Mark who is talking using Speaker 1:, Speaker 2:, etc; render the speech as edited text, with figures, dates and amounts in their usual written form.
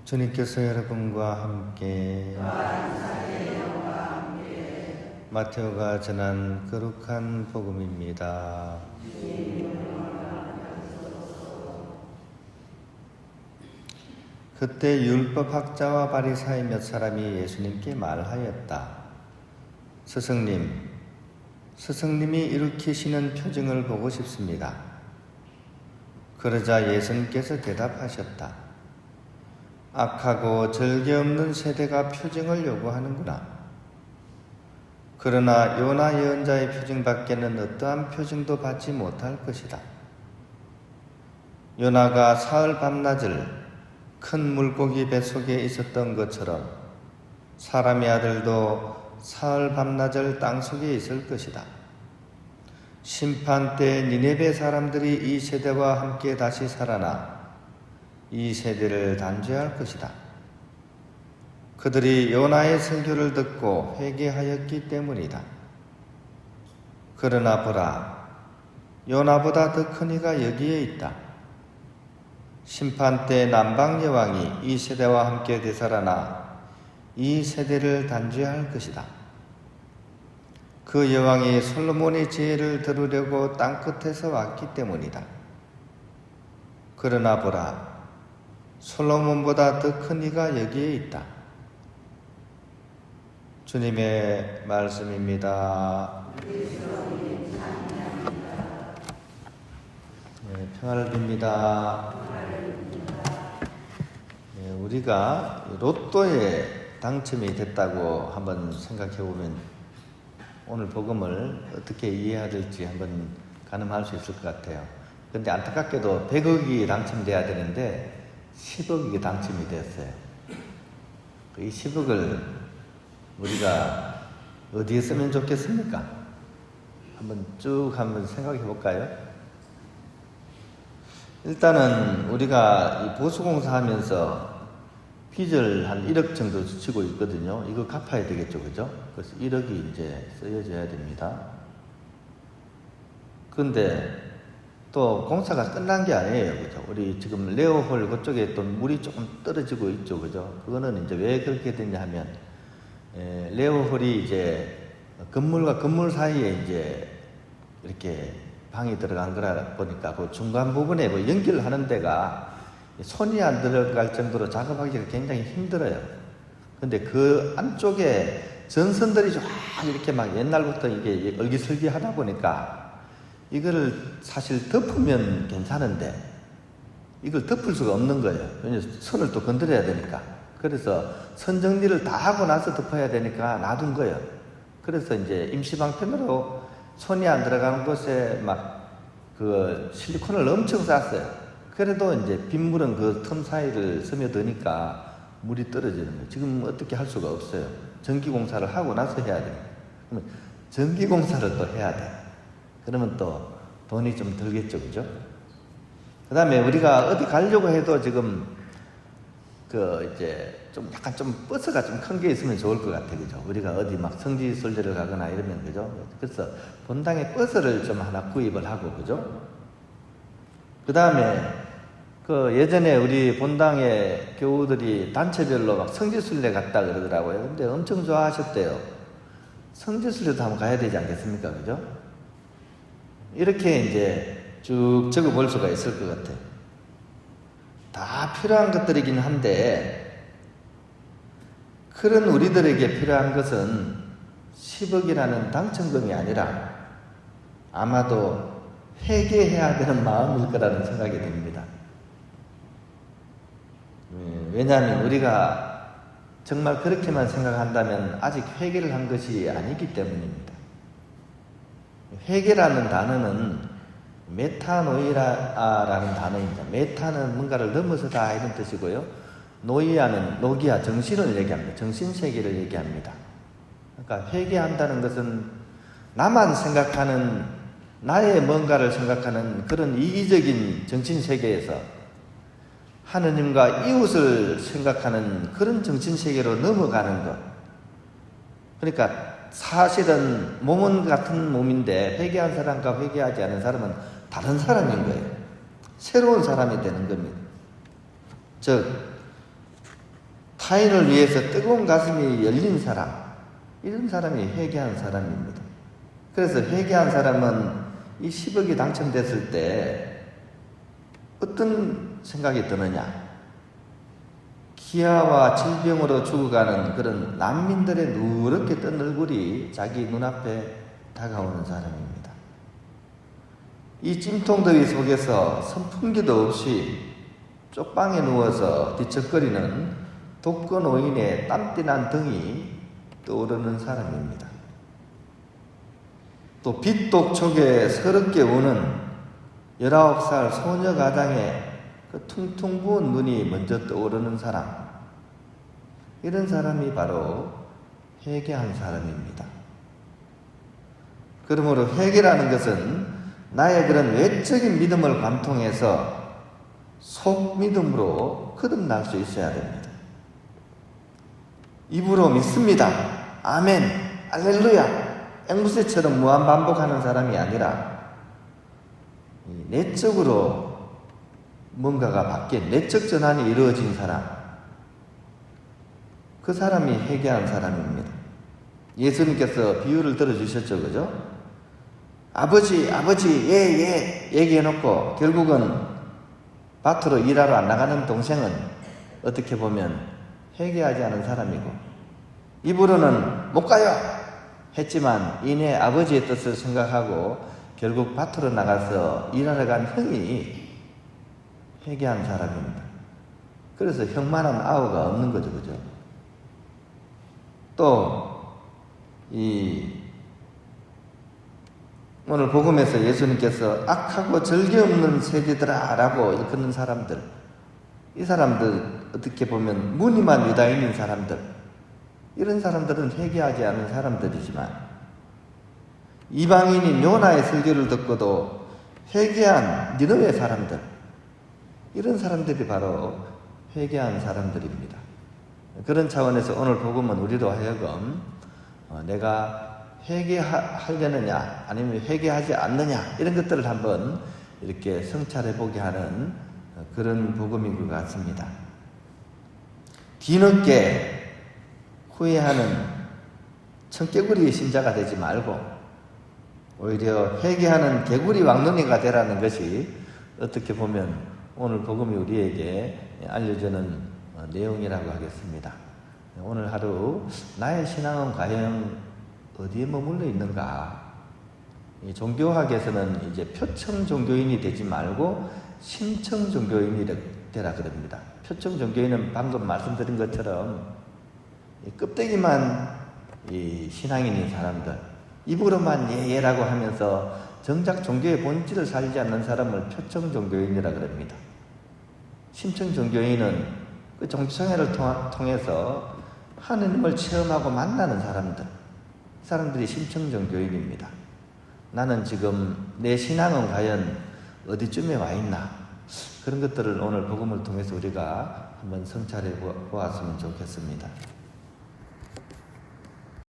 Speaker 1: 주님께서 여러분과 함께 마테오가 전한 거룩한 복음입니다. 그때 율법학자와 바리사의 몇 사람이 예수님께 말하였다. 스승님이 일으키시는 표징을 보고 싶습니다. 그러자 예수님께서 대답하셨다. 악하고 절개 없는 세대가 표징을 요구하는구나. 그러나 요나 예언자의 표징밖에는 어떠한 표징도 받지 못할 것이다. 요나가 사흘 밤낮을 큰 물고기 뱃속에 있었던 것처럼 사람의 아들도 사흘 밤낮을 땅속에 있을 것이다. 심판 때 니네베 사람들이 이 세대와 함께 다시 살아나 이 세대를 단죄할 것이다. 그들이 요나의 설교를 듣고 회개하였기 때문이다. 그러나 보라, 요나보다 더 큰 이가 여기에 있다. 심판 때 남방 여왕이 이 세대와 함께 되살아나 이 세대를 단죄할 것이다. 그 여왕이 솔로몬의 지혜를 들으려고 땅끝에서 왔기 때문이다. 그러나 보라, 솔로몬보다 더 큰 이가 여기에 있다. 주님의 말씀입니다. 네, 평안을 빕니다. 네, 우리가 로또에 당첨이 됐다고 한번 생각해 보면 오늘 복음을 어떻게 이해해야 될지 한번 가늠할 수 있을 것 같아요. 그런데 안타깝게도 100억이 당첨돼야 되는데 10억이 당첨이 됐어요. 이 10억을 우리가 어디에 쓰면 좋겠습니까? 한번 생각해 볼까요? 일단은 우리가 이 보수공사 하면서 빚을 한 1억 정도 지고 있거든요. 이거 갚아야 되겠죠, 그죠? 그래서 1억이 이제 쓰여져야 됩니다. 그런데 또 공사가 끝난 게 아니에요, 그죠? 우리 지금 레오홀 그쪽에 또 물이 조금 떨어지고 있죠, 그죠? 그거는 이제 왜 그렇게 됐냐 하면, 레오홀이 이제 건물과 건물 사이에 이제 이렇게 방이 들어간 거라 보니까 그 중간 부분에 뭐 연결하는 데가 손이 안 들어갈 정도로 작업하기가 굉장히 힘들어요. 근데 그 안쪽에 전선들이 쫙 이렇게 막 옛날부터 이게 얼기설기 하다 보니까 이거를 사실 덮으면 괜찮은데 이걸 덮을 수가 없는 거예요. 왜냐면 선을 또 건드려야 되니까. 그래서 선 정리를 다 하고 나서 덮어야 되니까 놔둔 거예요. 그래서 이제 임시방편으로 손이 안 들어가는 곳에 막 그 실리콘을 엄청 쌌어요. 그래도 이제 빗물은 그 틈 사이를 스며드니까 물이 떨어지는 거예요. 지금 어떻게 할 수가 없어요. 전기공사를 하고 나서 해야 돼요. 그러면 전기공사를 또 해야 돼. 그러면 또 돈이 좀 들겠죠, 그죠? 그 다음에 우리가 어디 가려고 해도 지금 이제 좀 약간 좀 버스가 좀 큰 게 있으면 좋을 것 같아, 그죠? 우리가 어디 막 성지순례를 가거나 이러면, 그죠? 그래서 본당에 버스를 좀 하나 구입을 하고, 그죠? 그 다음에 예전에 우리 본당에 교우들이 단체별로 막 성지순례 갔다 그러더라고요. 근데 엄청 좋아하셨대요. 성지순례도 한번 가야 되지 않겠습니까, 그죠? 이렇게 이제 쭉 적어 볼 수가 있을 것 같아요. 다 필요한 것들이긴 한데, 그런 우리들에게 필요한 것은 10억이라는 당첨금이 아니라 아마도 회개해야 되는 마음일 거라는 생각이 듭니다. 왜냐하면 우리가 정말 그렇게만 생각한다면 아직 회개를 한 것이 아니기 때문입니다. 회개라는 단어는 메타노이아라는 단어입니다. 메타는 뭔가를 넘어서다 이런 뜻이고요. 노이아는 노기아, 정신을 얘기합니다. 정신세계를 얘기합니다. 그러니까 회개한다는 것은 나만 생각하는, 나의 뭔가를 생각하는 그런 이기적인 정신세계에서 하느님과 이웃을 생각하는 그런 정신세계로 넘어가는 것. 그러니까 사실은 몸은 같은 몸인데 회개한 사람과 회개하지 않은 사람은 다른 사람인 거예요. 새로운 사람이 되는 겁니다. 즉 타인을 위해서 뜨거운 가슴이 열린 사람, 이런 사람이 회개한 사람입니다. 그래서 회개한 사람은 이 10억이 당첨됐을 때 어떤 생각이 드느냐? 기아와 질병으로 죽어가는 그런 난민들의 누렇게 뜬 얼굴이 자기 눈앞에 다가오는 사람입니다. 이 찜통더위 속에서 선풍기도 없이 쪽방에 누워서 뒤척거리는 독거노인의 땀띠난 등이 떠오르는 사람입니다. 또 빚독촉에 서럽게 우는 19살 소녀 가장의 그 퉁퉁 부은 눈이 먼저 떠오르는 사람, 이런 사람이 바로 회개한 사람입니다. 그러므로 회개라는 것은 나의 그런 외적인 믿음을 관통해서 속 믿음으로 거듭날 수 있어야 됩니다. 입으로 믿습니다. 아멘, 할렐루야, 앵무새처럼 무한반복하는 사람이 아니라 내적으로 뭔가가 바뀐 내적 전환이 이루어진 사람, 그 사람이 회개한 사람입니다. 예수님께서 비유를 들어주셨죠, 그죠? 아버지, 예, 얘기해놓고 결국은 밭으로 일하러 안 나가는 동생은 어떻게 보면 회개하지 않은 사람이고, 입으로는 못 가요 했지만 이내 아버지의 뜻을 생각하고 결국 밭으로 나가서 일하러 간 형이 회개한 사람입니다. 그래서 형만한 아우가 없는 거죠, 그죠? 또 오늘 복음에서 예수님께서 악하고 절개 없는 세대들아 라고 일컫는 사람들, 이 사람들 어떻게 보면 무늬만 유다인인 사람들, 이런 사람들은 회개하지 않은 사람들이지만 이방인인 요나의 설교를 듣고도 회개한 니느웨 사람들, 이런 사람들이 바로 회개한 사람들입니다. 그런 차원에서 오늘 복음은 우리로 하여금 내가 회개하려느냐 아니면 회개하지 않느냐, 이런 것들을 한번 이렇게 성찰해 보게 하는 그런 복음인 것 같습니다. 뒤늦게 후회하는 청개구리 신자가 되지 말고 오히려 회개하는 개구리 왕눈이가 되라는 것이 어떻게 보면 오늘 복음이 우리에게 알려주는 내용이라고 하겠습니다. 오늘 하루 나의 신앙은 과연 어디에 머물러 있는가? 이 종교학에서는 이제 표청 종교인이 되지 말고 심청 종교인이 되라 그럽니다. 표청 종교인은 방금 말씀드린 것처럼 이 껍데기만 이 신앙인인 사람들, 입으로만 예라고 하면서 정작 종교의 본질을 살지 않는 사람을 표청 종교인이라 그럽니다. 심청 종교인은 그 종교생활을 통해서 하느님을 체험하고 만나는 사람들, 사람들이 심청 종교인입니다. 나는 지금 내 신앙은 과연 어디쯤에 와 있나? 그런 것들을 오늘 복음을 통해서 우리가 한번 성찰해 보았으면 좋겠습니다.